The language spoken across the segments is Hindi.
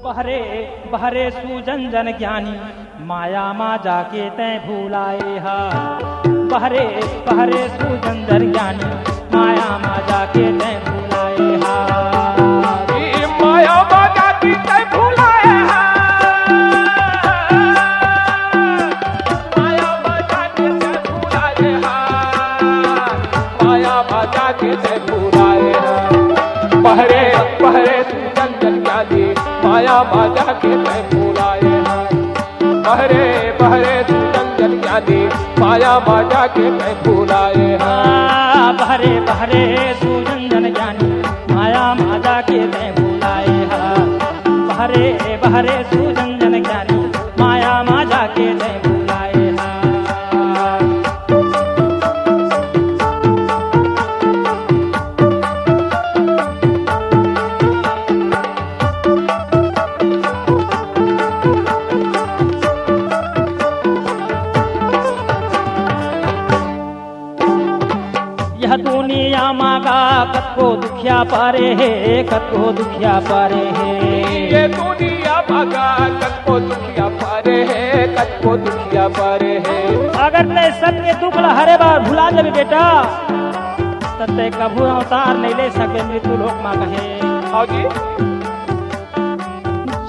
बहरे बहरे सूजन जन ज्ञानी माया मा जाके तै भूलाए हा। बहरे बहरे सूजन जन ज्ञानी माया मा जाके तै भूलाए हा। माया मा जाके तै भूलाए हा। माया मा जाके तै भूलाए हा। माया मा जाके तै भूलाए हा। बहरे बहरे सूजन जन ज्ञानी माया मा जाके तै भूलाए हा। बहरे बहरे सूजन जन ज्ञानी माया मा जाके तै भूलाए हा। बहरे बहरे सूजन जन ज्ञानी माया मा जाके तै भूलाए हा। बहरे बहरे सूजन जन ज्ञानी माया मा जाके तै भूलाए हा। यह दुनिया मागा कतको दुखिया पारे है, कतको दुखिया पारे है। ये दुनिया मागा कतको दुखिया पारे है, कतको दुखिया पारे है। अगर ते सत्य दुख ला हरे बार भुला जाबे बेटा तते कभू अवतार नहीं ले सके मृत्यु लोक मा कहे। हाँ जी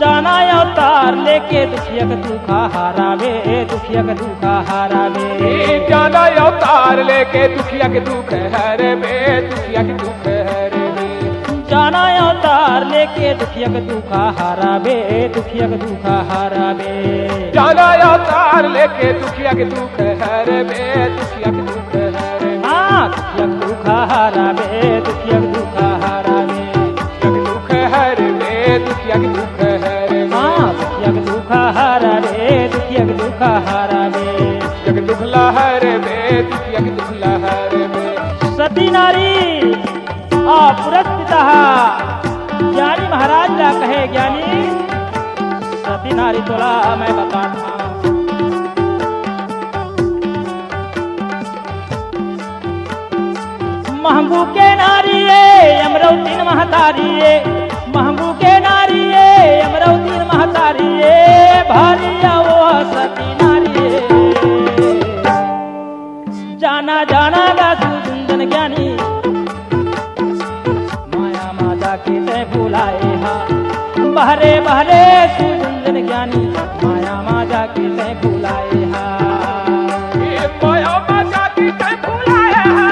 जाना अवतार लेके दुखिया के दुखा हारावे, दुखिया के दुखा हारावे। जाना अवतार लेके दुखिया के दुख हरे में, दुखिया के दुख हरे में। जाना अवतार लेके दुखिया के दुखा हारावे, दुखिया के दुखा हारावे। जाना अवतार लेके दुखिया के दुख हरे में, दुखिया के दुख हरे में। हाँ दुखिया के दुखा हारावे, दुखिया के दुखा हारावे। दुख हरे में, दुखिया के दुख हरे में। हाँ दुखिया के दुखा हारावे, दुखिया के दुखा हारावे। दुखिया के दुख लहरे में, दुखिया के दुख लहरे में। सती नारी पुरस्कृता ज्ञानी महाराज ला कहे ज्ञानी सती नारी तोला मैं बताता। महबू के नारी अमरौतीन महतारी महबू के नारी अमरौतीन महतारी भारी वो सती नारी जाना जाना गा सुजन ज्ञानी माया माता के तै भुलाए हा। बहरे बहरे सुजन ज्ञानी माया माता के तै भुलाए हा। माया माता के तै भुलाए हा।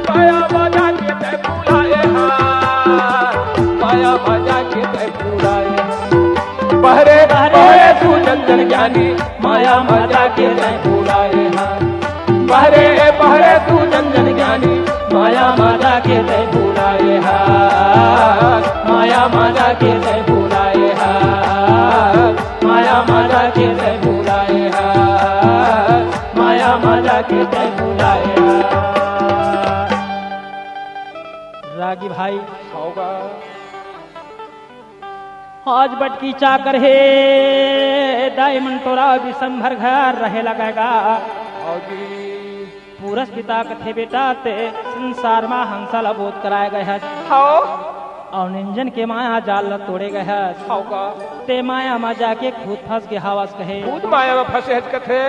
माया माता के तै भुलाए हा। माया माता के तै भुलाए हा। बहरे बहरे सुजन ज्ञानी माया माता के तै भुलाए हा। बहरे बहरे सुजन ज्ञानी माया माता के तै भुलाए हा। माया माता के तै भुलाए हा। माया माता के तै भुलाए हा। माया माता के तै भुलाए हा। रागी भाई होगा आज बटकी चाकर है डायमंड तोरा विषंभर घर रहे लगेगा। पूरस पिता कथे बेटा ते संसार में हंसा लबोध कराए गए है। और निंजन के माया जाल तोड़े गए है। होगा ते माया में जाके खुद फंस के हवास कहे। खुद माया में फंसे है कथे।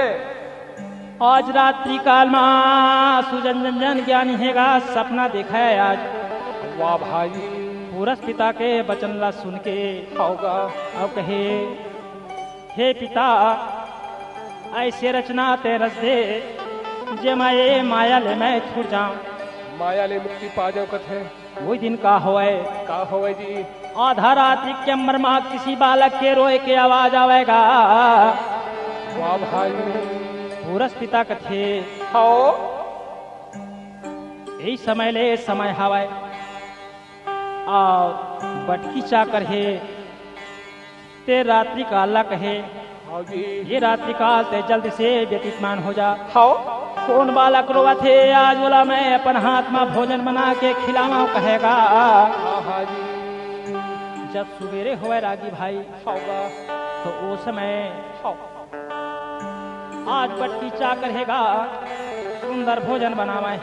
आज रात्रि काल में सुजन जन ज्ञानी हैगा सपना देखा है आज। वाह भाई पूरस पिता के वचन ला सुन के होगा अब कहे हे पिता ऐसे रचना ते रच दे जे मैं माया ले मैं छूट जाऊं। माया ले मुक्ति पा जाओ कथे। वही दिन का होए का होवे जी। आधा रात्रि के अंबर माँ किसी बालक के रोए के आवाज आवेगा। वाह भाई पूरस पिता कथे हो यही समय ले समय हवाए और बटकी चाकर है ते रात्रि का अल्लाह कहे हाँ जी ये रात्रि काल ते जल्द से व्यतीतमान हो जा। हो कौन बालक रोवा थे आज बोला मैं अपन हाथ में भोजन बना के खिलावा कहेगा। हाँ जी जब सवेरे हुए रागी भाई होगा तो वो समय हो आज बटकी चाकर हैगा सुंदर भोजन बनावे।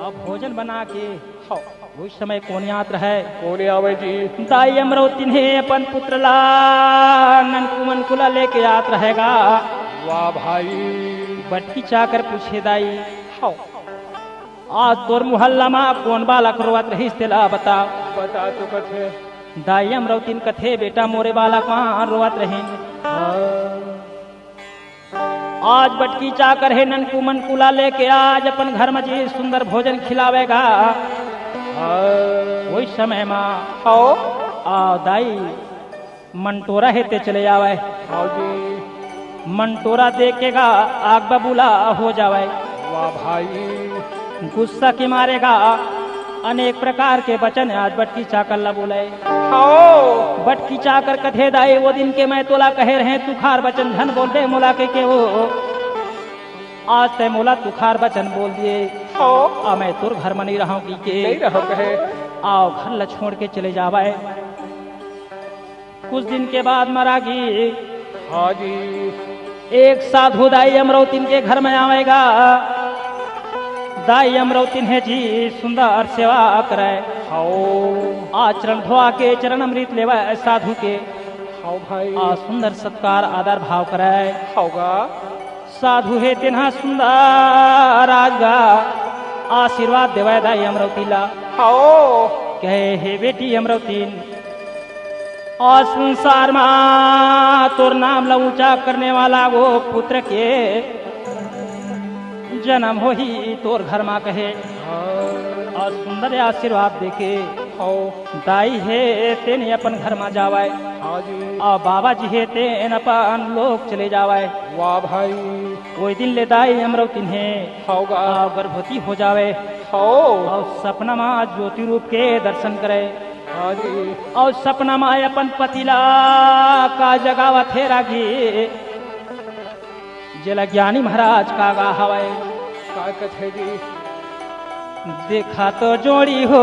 अब भोजन बना के उस समय कौन यात्र है कौन आवे जी दाई अमरौती ने अपन पुत्र ला ननकुमन कुला लेके यात रहेगा वाह भाई बटकी चाकर पूछे दाई हाँ आज तोर मुहल्ला में कौन बालक रोवत रही तेला बता बता तो कथे दाई अमरौतीन कथे बेटा मोरे बालक वहां रोवत रहे आज बटकी चाकर है ननकुमन कुला लेके आज अपन घर में जी सुंदर भोजन खिलावेगा वही समय में आओ आ दाई मंटोरा हेते चले आवे आओ जी मंटोरा देखेगा आग बबूला हो जावे वाह भाई गुस्सा के मारेगा अनेक प्रकार के वचन आज बटकी चाकर ला बोले आओ बटकी चाकर कथे दाई वो दिन के मैं तोला कहे रहे तुखार वचन धन बोल दे मोला के वो आज ते मोला तुखार वचन बोल दिए आओ आ मैं तुर घर में नहीं रहा की के नहीं रहो कहे आओ घर ला छोड़ के चले जावे कुछ दिन के बाद मरागी हाँ जी एक साधु दाई अमरौतीन के घर में आवेगा दाई अमरौतीन है जी सुंदर सेवा करे आओ आचरण धोआ के चरण अमृत लेवा साधु के आओ भाई आ सुंदर सत्कार आदर भाव करे होगा साधु है तेना सुंदर आगा आशीर्वाद देवा दाई अमरौती ला आओ कहे हे बेटी अमरौतीन और संसार में तोर नाम ला ऊंचा करने वाला वो पुत्र के जन्म हो ही तोर घर में कहे और सुंदर आशीर्वाद देके आओ दाई है तेने अपन घर में जावाए हाँ जी और बाबा जी है तेन अपन लोग चले जावाए वाह भाई कोई दिन ले दाई अमरौतीन है होगा गर्भवती हो जावे आओ और सपना में ज्योति रूप के दर्शन करे हाँ जी और सपना में अपन पतिला का जगावा थे रागी जला ज्ञानी महाराज का गा हवाए का कथे जी देखा तो जोड़ी हो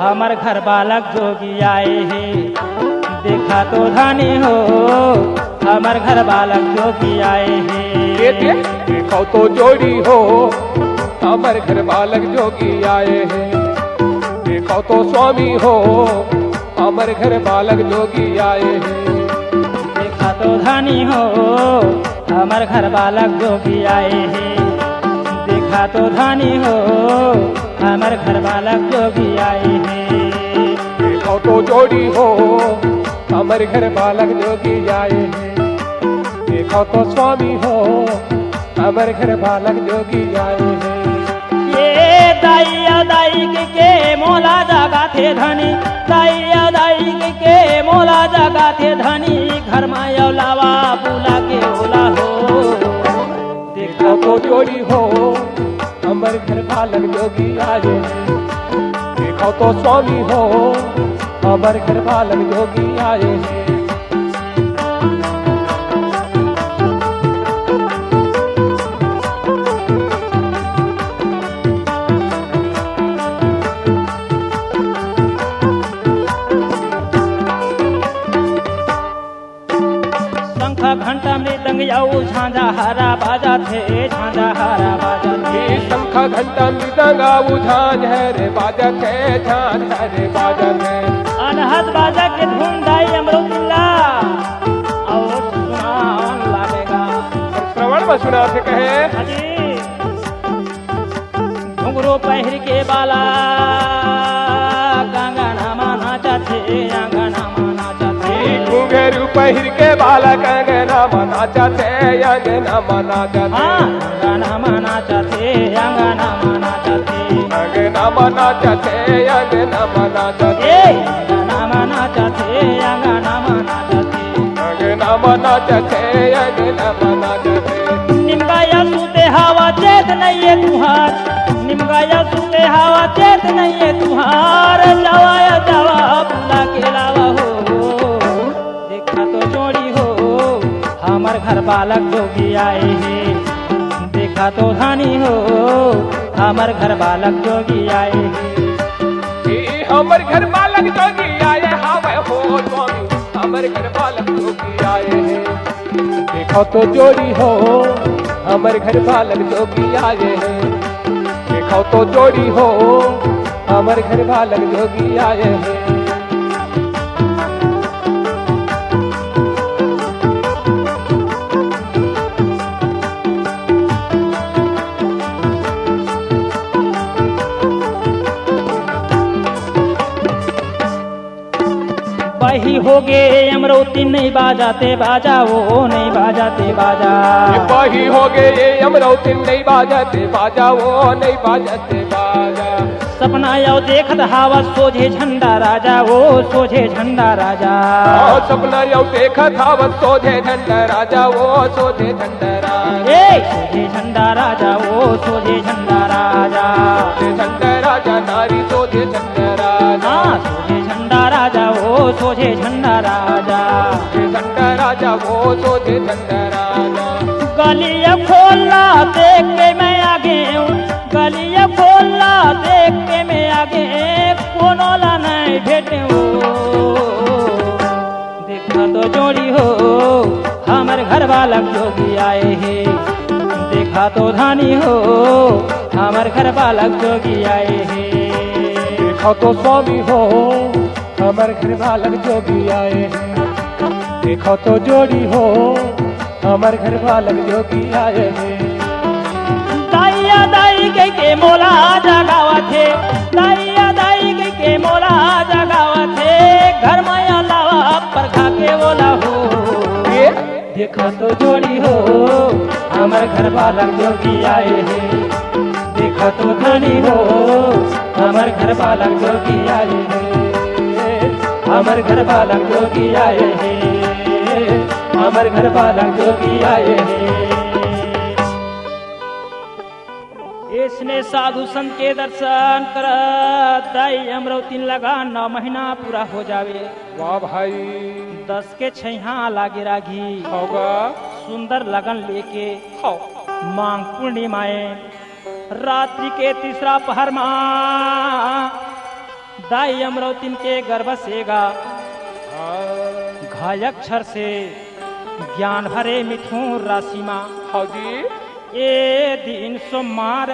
हमार घर बालक जोगी आए हैं देखा तो धानी हो हमार घर बालक जोगी आए हैं देखो तो जोड़ी हो हमारे घर बालक जोगी आए हैं देखो तो स्वामी हो हमारे घर बालक जोगी आए हैं देखा तो धानी हो हमार घर बालक जोगी आए हैं देखा तो धानी हो हमार घर बालक जोगी आए हैं देखो तो जोड़ी हो हमारे घर बालक जोगी आए हैं देखो तो स्वामी हो हमारे घर बालक जोगी आए हैं ये दाई के मोला जागा थे धनी दाई के मोला जागा थे धनी घर में लावा बुला के ओला हो देखो तो जोड़ी हो हमारे घर बालक जोगी आए हैं देखो तो स्वामी हो हमारे घर बालक जोगी आए हैं घंटा मृदंग याऊ झांझा हारा बाजा थे झांझा हारा बाजा थे शंख घंटा मृदंग आऊ झांझ है रे बाजा थे झांझ है रे बाजा थे अनहद बाजा के धुन दाई अमरुल्ला और सुनान लागेगा श्रवण में सुना थे कहे हाजी घुंघरू पहिर के बाला गंगना माना चाथे अंगना माना चाथे घुंघरू पहिर के बाला गंगना माना चाथे अंगना माना चाथे अंगना माना चाथे अंगना माना चाथे अंगना माना चाथे अंगना माना चाथे अंगना माना चाथे अंगना माना चाथे अंगना माना चाथे अंगना माना चाथे निमगाया सूते हवा चेत नहीं है तुहार निमगाया सूते हवा चेत नहीं है तुहार जवाया जवा बुला के लावा हो देखा तो जोड़ी हो हमार घर बालक जोगी आए हैं देखा तो धानी हो हमार घर बालक जोगी आए हैं हमार घर बालक जोगी आए हवे हो स्वामी हमार घर बालक जोगी आए हैं देखो तो जोड़ी हो हमारे घर बालक जोगी आए हैं देखो तो जोड़ी हो हमारे घर बालक जोगी आए हैं। वही हो गे अमरौती नहीं बाजाते बाजा वो नहीं बाजाते बाजा। वही हो गए ये अमरौती नहीं बाजाते बाजा वो नहीं बाजाते बाजा। सपना यो देखत हवा सोझे झंडा राजा वो सोझे झंडा राजा। सपना यो देखत हवा सोझे झंडा राजा वो सोझे झंडा राजा। ए सोझे झंडा राजा वो सोझे झंडा राजा। सोझे झंडा राजा नारी सोझे झंडा राजा। हाँ सोझे झंडा राजा वो सोझे झंडा राजा। सोझे झंडा राजा वो सोझे झंडा राजा। गलिया खोला देख के मैं आगे हूँ, गलिया खोला देख के मैं आगे कोनो ला नहीं भेटे हो। देखा तो जोड़ी हो हमारे घर बालक जोगी आए हैं। देखा तो धानी हो हमारे घर बालक जोगी आए हैं। देखा तो स्वामी हो हमारे घर बालक जोगी आए हैं। देखो तो जोड़ी हो हमारे घर बालक जोगी आए हैं। दाइया दाई के मोला जगावा थे, दाइया दाई के मोला जगावा थे। घर माया लावा पर खा के बोला हो। देखा तो जोड़ी हो हमारे घर बालक जोगी आए हैं। देखा तो धनी हो हमारे घर बालक जोगी आए हैं। हमारे घर बालक जोगी आए हैं। हमारे घर बालक जोगी आए हैं। इसने साधु संत के दर्शन कर दाई अमरौती लगा 9 महीना पूरा हो जावे। वाह भाई 10 के छैहा लागे रागी होगा सुंदर लगन लेके हो। मांग पूर्णिमाए रात्रि के तीसरा पहर माँ दाई अमरौती के गर्भ सेगा। घायक्षर से ज्ञान भरे मिथुन राशि माँ। हाँ जी ये दिन सोमवार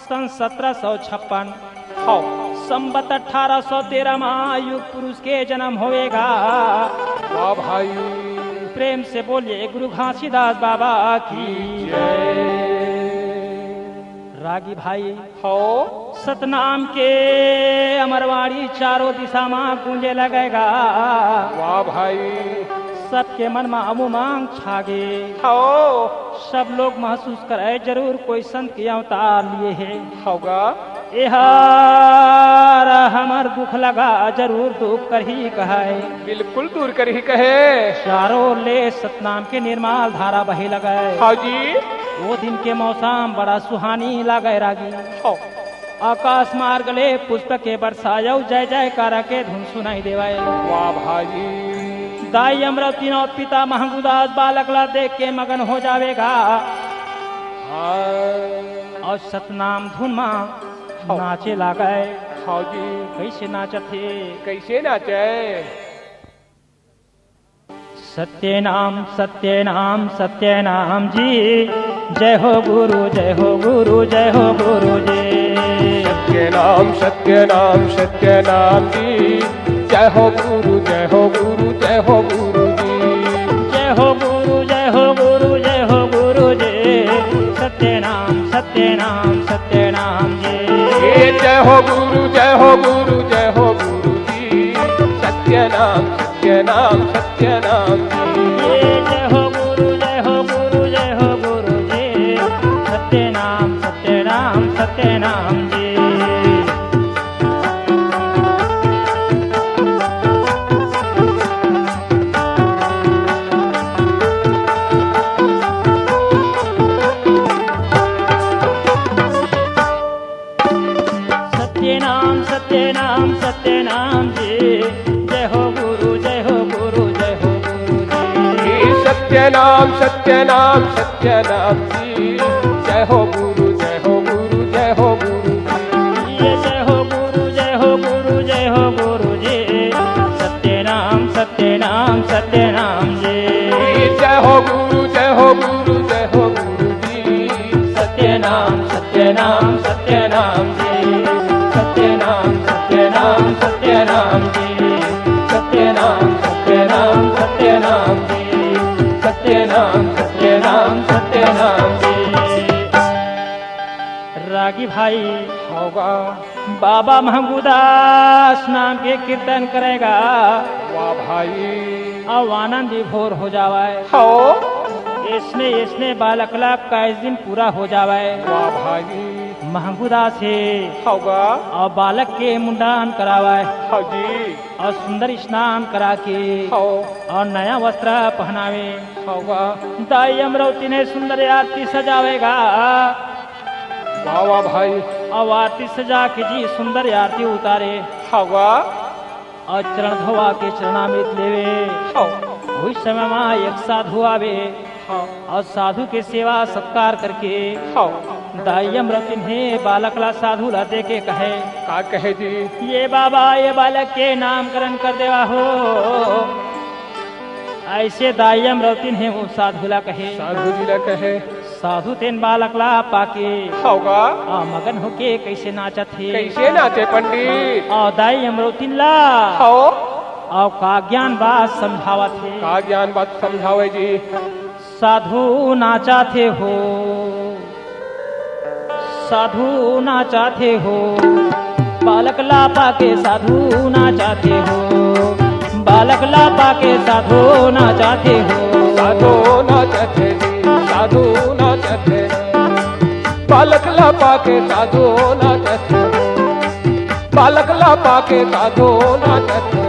सन 1756 हाँ संबत 1813 में युग पुरुष के जन्म होएगा। वाह भाई प्रेम से बोलिए गुरु घासीदास बाबा की जय। रागी भाई हो सतनाम के अमरवाड़ी चारों दिशा में गूंजे लगेगा। वाह भाई सबके मन में उमंग छागे। हो सब लोग महसूस करे जरूर कोई संत के अवतार लिए है। होगा यार हमार दुख लगा जरूर दुख कर ही कहे। बिल्कुल दूर कर ही कहे। चारों ले सतनाम के निर्मल धारा बहे लगे। हाँ जी वो दिन के मौसम बड़ा सुहानी लगे रागी। हो आकाश मार्ग ले पुष्प के बरसायो जय जयकार के धुन सुनाई देवाए। वाह भाई दाई अमरौती और पिता महंगुदास बालक ला देख के मगन हो जावेगा। और सतनाम धुन माँ नाचे लागे। हाँ जी कैसे नाचते कैसे नाचे। सत्यनाम सत्यनाम सत्यनाम जी जय हो गुरु जय हो गुरु जय हो गुरु जी। सत्यनाम सत्यनाम सत्यनाम जी जय हो गुरु जय हो गुरु जय हो गुरु जी। जय हो गुरु जय हो गुरु जय हो गुरु जी। सत्यनाम सत्यनाम सत्यनाम जी। जय हो गुरु जय हो गुरु जय हो गुरु जी। सत्यनाम सत्यनाम सत्यनाम जी। जय हो गुरु जय हो गुरु जय हो गुरु जी। सत्यनाम सत्यनाम सत्यनाम जी। सत्यनाम सत्यनाम सत्यनाम जी। जय हो गुरु जय हो गुरु जय हो गुरु जी। सत्यनाम सत्यनाम सत्यनाम जी जय हो गुरु जय हो गुरु जय हो गुरु जी। जय हो गुरु जय हो गुरु जय हो गुरु जी। सत्यनाम सत्यनाम सत्यनाम जी। जय हो गुरु जय हो गुरु जय हो गुरु जी। सत्यनाम सत्यनाम सत्यनाम जी। सत्यनाम बाबा महमूदास नाम के कीर्तन करेगा वाह भाई अब आनंद विभोर हो जावे हो इसने इसने बालकला का इस दिन पूरा हो जावे वाह भाई महमूदा से होगा और बालक के मुंडान करावे हो जी और सुंदर स्नान करा के हो और नया वस्त्र पहनावे होगा दाई अमरवती ने सुंदर आरती सजावेगा वाह वाह भाई और आरती सजा के जी सुंदर आरती उतारे होगा और चरण धोवा के चरणामृत लेवे हो वही समय में एक साधु आवे हो और साधु के सेवा सत्कार करके हो दाई अमरवती ने बालकला साधु ला दे के कहे का कहे जी ये बाबा ये बालक के नामकरण कर देवा हो ऐसे दाई अमरवती ने वो साधु ला कहे साधु जी ला कहे साधु तेन बालकला पाके होगा आ मगन होके कैसे नाचत थे कैसे नाचे पंडित और दाई अमरवती ला हो और का ज्ञान बात समझावत थे का ज्ञान बात समझावे जी साधु नाचा थे हो साधु नाचा थे हो बालक लापा के साधु नाचा थे हो बालक लापा के साधु नाचा थे हो साधु नाचते जी साधु नाचते बालक लापा के साधु नाचते बालक लापा के साधु नाचते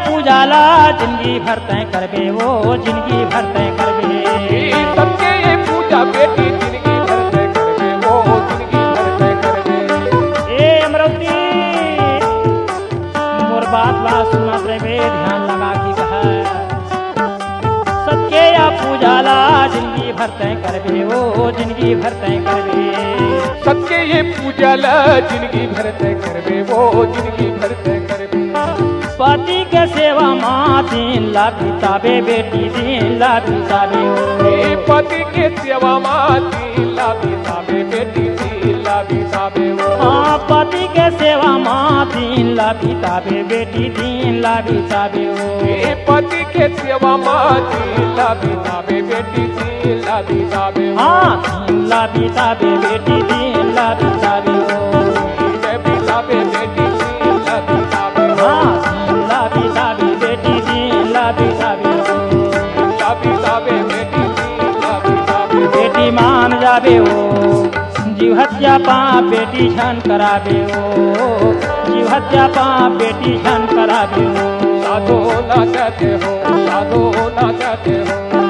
पूजाला जिंदगी भर तय करबे वो जिंदगी भर तय करबे सबके ये पूजा बेटी जिंदगी भर तय करबे वो जिंदगी भर तय करबे ए अमरवती मोर बात ला सुनत रहे ध्यान लगा की कहा सबके या पूजाला जिंदगी भर तय करबे वो जिंदगी भर तय करबे सबके ये पूजा ला जिंदगी भर तय करबे वो जिंदगी भर तय करबे पति के सेवा माँ दीन ला बिताबे बेटी दीन ला बिताबे ए पति के सेवा माँ दीन ला बिताबे बेटी दीन ला बिताबे हाँ पति के सेवा माँ दीन ला बिताबे बेटी दीन ला बिताबे ए पति के सेवा माँ दीन ला बिताबे बेटी दीन ला बिताबे हाँ दीन ला बिताबे बेटी दीन ला बिताबे बिताबे बेटी दीन ला बिताबे हाँ दीन ला बिताबे बेटी दीन ला बिताबे बिताबे बेटी दीन ला बिताबे बेटी मान जाबे हो जीव हत्या पाप बेटी झन कराबे हो जीव हत्या पाप बेटी झन कराबे हो साधो नाचते हो साधो नाचते हो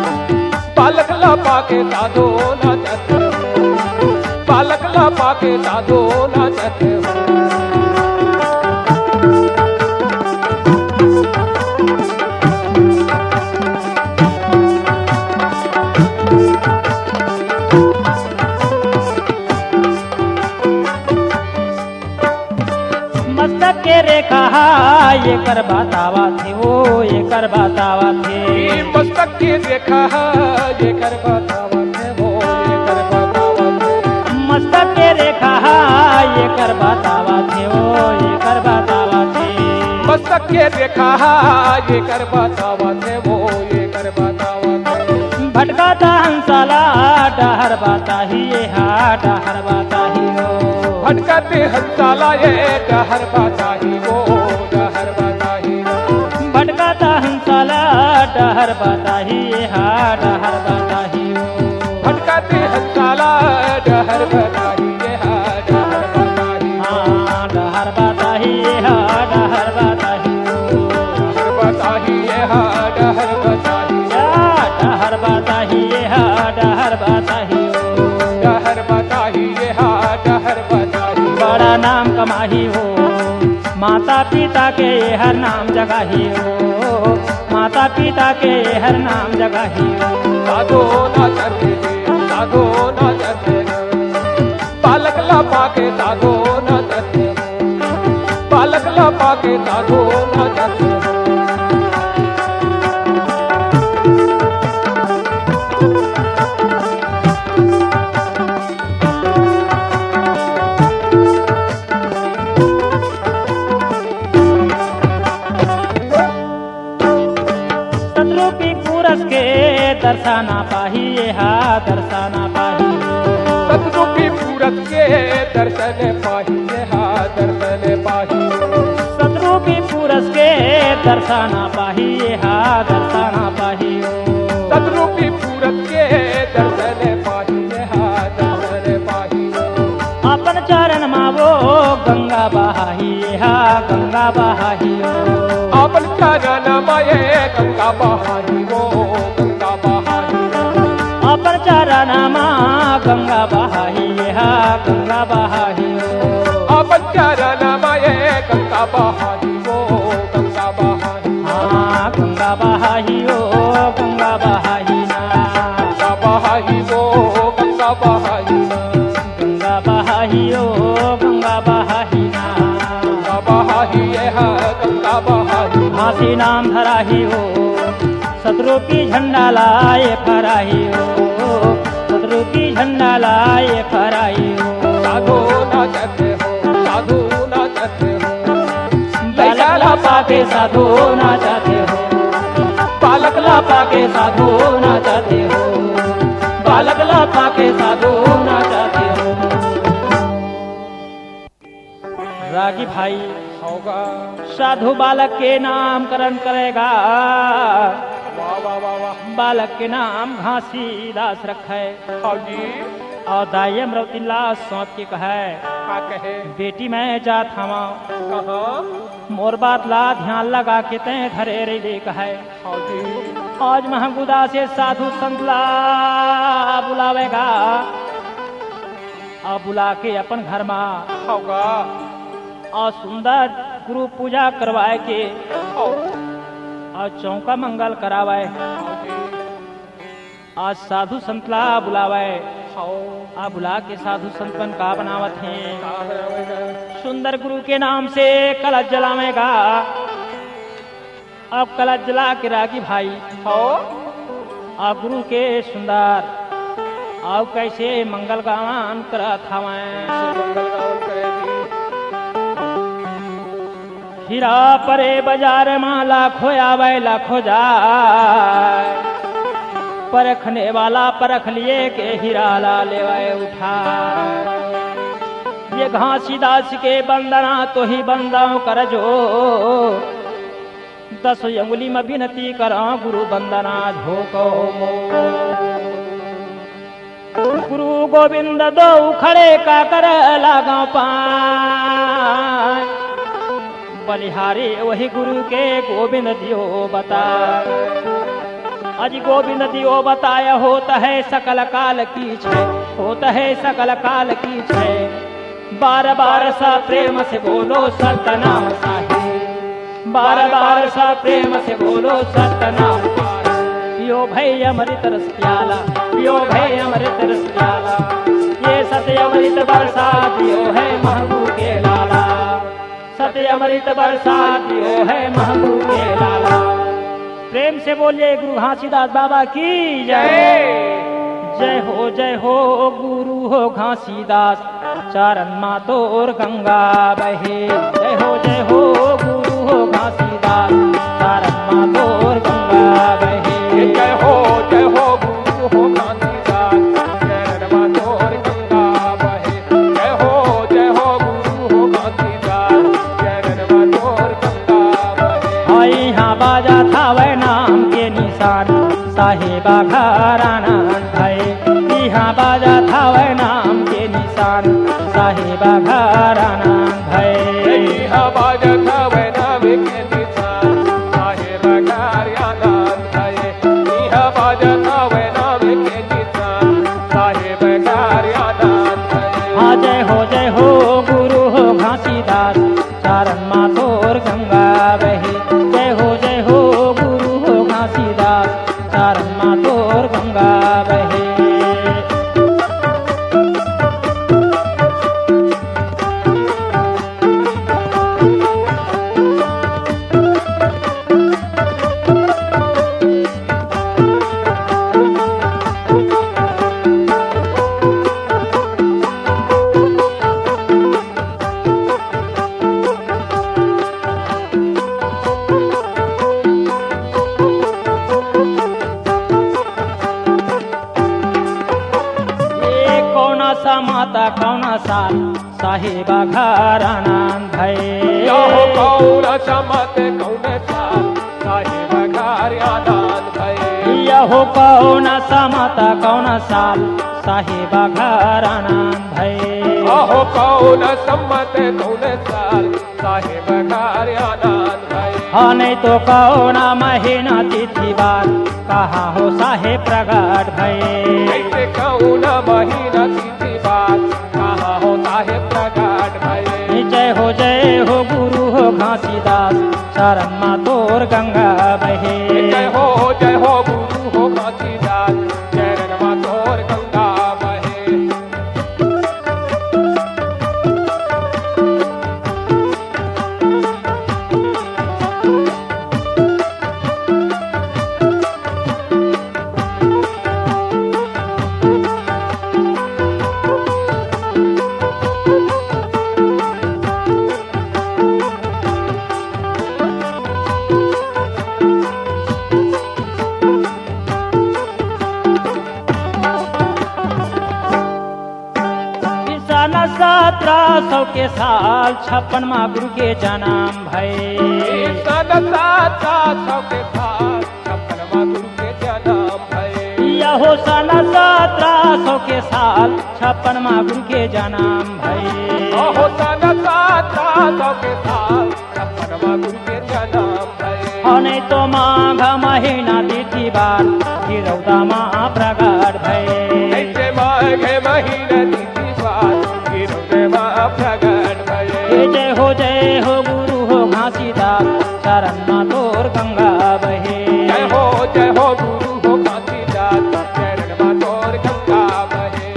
बालक लापा के साधो नाचते हो बालक लापा के साधो नाचते हो मस्तक के रेखा ये कर बतावा थे वो ये कर बतावा थे मस्तक के रेखा ये कर बतावा थे वो ये कर बतावा थे मस्तक के रेखा ये कर बतावा थे वो ये कर बतावा थे मस्तक के रेखा ये कर बतावा थे वो ये कर बतावा थे भटकाता हंसाला डहर बाता ही ये हा डहर बाता ही हो भटकते हंसाला ये डहर बाता ही वो डहर बाता ही भटकाता हंसाला डहर बाता ही ये हा डहर बाता ही हो भटकते हंसाला डहर बाता ही ये हा डहर बाता ही हाँ डहर बाता ही ये हा डहर बाता ही हो डहर बाता ही ये हा डहर बाता ही डहर बाता ही ये हा डहर बाता ही हो डहर बाता ही ये हा डहर बाता ही बड़ा नाम कमाही हो माता पिता के हर नाम जगाही हो माता पिता के हर नाम जगाही हो साधो नाचते साधो नाचते बालक लापा के साधो नाचते बालक लापा के साधो नाचते दर्शाना पाही हा दर्शाना पाही सतरूपी पूरत के दर्शन पाहिजे हा दर्शन पाही सतरूपी पुरस के दर्शाना पाही हा दर्शाना पाही सतरूपी पूरत के दर्शन पाहिजे हा दर्शन पाही अपन चरण मावो गंगा बहाही हा गंगा बहाही आपन चरण माये गंगा बहाई वो गंगा बहाई अपन चरण मा गंगा बहाही हा गंगा बहाही आपन चरण माये गंगा बहाई वो गंगा बहाई हाँ गंगा बहाही गंगा बहाही ना गंगा बहाई वो गंगा बहाई गंगा बहाही गंगा बहाही ना गंगा बहाई है गंगा बहाई फांसी नाम धराही हो सतरूपी झंडा लाए फराही हो सतरूपी झंडा लाए फराही हो साधु नाचते हो साधु नाचते हो बालक लापा के साधु नाचते हो बालक लापा के साधु नाचते हो बालक लापा के साधु नाचते हो रागी भाई होगा साधु बालक के नामकरण करेगा वाह वाह वाह वाह बालक के नाम घासीदास रखे हाँ जी और दाई अमृतिल्ला सौंप के कहे क्या कहे बेटी मैं जात हवा कहाँ मोर बात ला ध्यान लगा के तय धरे रे ले कहे हाँ जी आज महबूदा से साधु संतला बुलावेगा और बुला के अपन घर में होगा और सुंदर गुरु पूजा करवाए के हाँ और चौका मंगल करावे जी आज साधु संतला बुलावे हाँ आ बुला के साधु संतन का बनावत हैं हाँ सुंदर गुरु के नाम से कलश जलावेगा अब कलश जला के रागी भाई अब गुरु के सुंदर अब कैसे मंगल गावन करत हवें मंगल गावन करेगी हीरा परे बाजार में लाखों आवे लाखों जाए परखने वाला परख लिए के हीरा ला लेवाए उठा ये घासीदास के बंदना तो ही बंदाओ कर जो 10 अंगुली में विनती करा गुरु बंदना झोको गुरु गोविंद दो खड़े का कर लागा पाए बलिहारी वही गुरु के गोविंद दियो बता अज गोविंद दियो बताया होता है सकल काल की छे होता है सकल काल की छे बार बार सा प्रेम से बोलो सतनाम साहिब बार बार सा प्रेम से बोलो सतनाम पियो भाई अमृत रस प्याला पियो भाई अमृत रस प्याला ये सत्य अमृत बरसा दियो है महबूब के लाला सत्य अमृत बरसा दियो है महबूब के लाला प्रेम से बोलिए गुरु घासीदास बाबा की जय हो गुरु हो घासीदास चरण मा तोर गंगा बहे जय हो गुरु हो घासीदास चरण मा तोर गंगा बहे जय हो गुरु हो घासीदास चरण मा तोर गंगा बहे जय हो गुरु हो घासीदास चरण मा तोर गंगा बहे आई हाँ बाजा था वह नाम के निशान साहेबा घराना भय यहाँ बाजा था वह नाम के निशान साहेबा घराना भय आवाज था वह नाम के निशान साहेब घराना भय आवाज था वह नाम के निशान साहेब घराना भय हाँ जय हो गुरु हो घासीदास चरण मा तोर गंगा बहे जय हो गुरु हो घासीदास चरण मा तोर गंगा बहे साहेबा घरानान भये यहो कौन समत कौन साल साहेब घर आदान भये यहो कौन समत कौन साल साहेबा घरानान भये अहो कौन सम्मत कौन साल साहेब घर आदान भये हाँ नहीं तो कौन महीना तिथि बार कहाँ हो साहेब प्रगट भये ऐसे कौन महीना तिथि बात कहाँ हो साहेब प्रगट भये जय हो गुरु हो घासीदास शरण मा तोर गंगा बहे जय हो गुरु हो घासीदास चरण मा तोर गंगा बहे सन 1700 के साल 56 मा गुरु के जन्म भये सन 1700 के साल 56 मा गुरु के जन्म भये यहो सन 1700 के साल 56 मा गुरु के जन्म भये अहो सन 1700 के साल 56 मा गुरु के जन्म भये नहीं तो माघ महीना तिथि बार गिरौदा मा प्रगट भये ऐसे माघ महीना तिथि बात गिरौदे मा प्रगट भये जय हो गुरु हो घासीदास शरण मा तोर गंगा बहे जय हो गुरु हो घासीदास चरण मा तोर गंगा बहे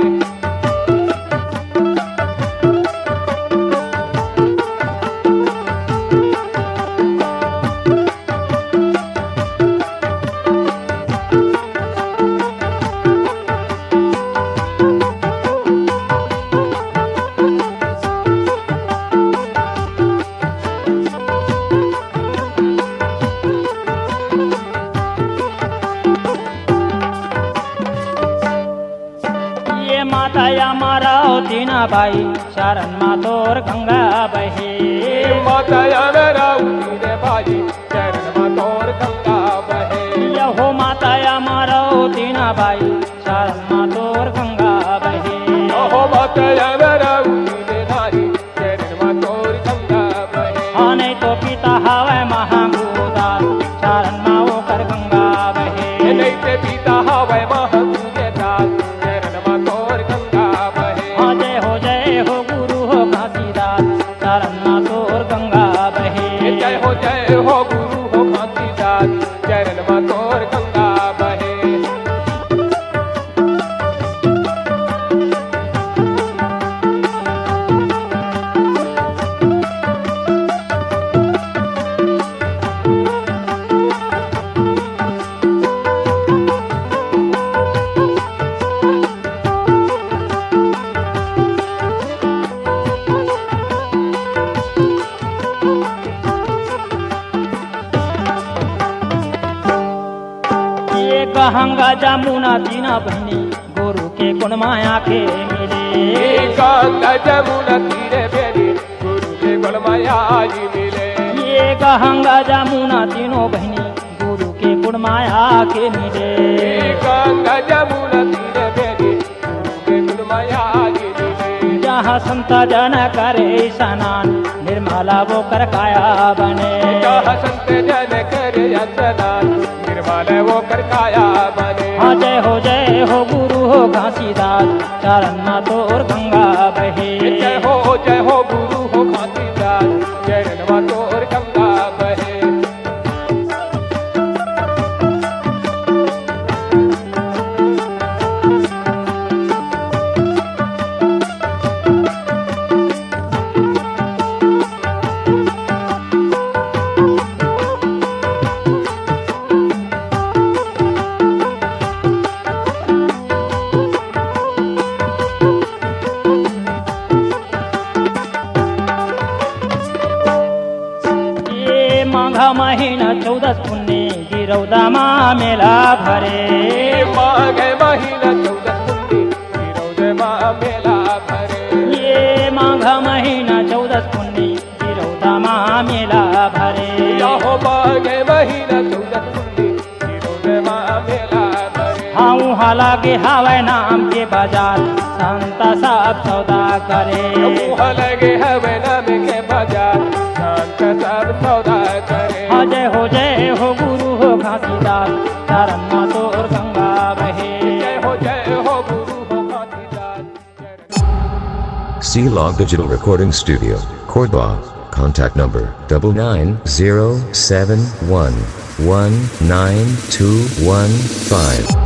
माताया मारा दीना बाई शरण मा तोर गंगा बहे माताया मेरा उठीने भाई चरण मा तोर गंगा बहे यहो माताया मारा दीना बाई शरण मा तोर गंगा बहे अहो माताया मेरा उठीने भाई चरण मा तोर गंगा बहे हाँ नहीं तो पिता हवे महागुदार शरण मा ओकर गंगा बहे नहीं ते पिता हवे महागुदार चरण मा तोर गंगा बहे हाँ जय हो गुरु हो घासीदास शरण मा तोर गंगा बहे जय हो गुरु हो घासीदास चरण मा तोर गंगा बहे गंगा जमुना तीना बहनी गुरु के कुण माया के मिले गंगा जमुना तीरे बेरी गुरु के कुण माया मिले ये गंगा जमुना तीनों बहनी गुरु के कुण माया के मिले गंगा जमुना तीरे बेरी गुरु के कुण माया मिले जहाँ संत जन करे स्नान निर्मला वो कर काया बने जहाँ संत जन करे स्नान निर्मला वो कर काया बने हाँ जय हो गुरु हो घासीदास चरण मा तोर गंगा बहे जय हो गुरु हो घासीदास चरण मा तोर गंगा बहे माघ महीना 14 पुण्य गिरौदा माँ मेला भरे माघ महीना 14 पुण्य गिरौदा माँ मेला भरे ये माघ महीना चौदस पुन्नी विरोधमा मेला भरे याहो बागे महीना चौदस पुन्नी विरोधमा मेला भरे हाउ हालागे हवे नाम के बाजार संता सब सौदा करे मुँह लगे हवे नाम के बाजार संत सब सौदा करे जय हो गुरु हो घासीदास चरण में तोर गंगा बहे जय हो गुरु हो Ghasidas C-Log Digital Recording Studio, Cordoba. Contact number 9907119215.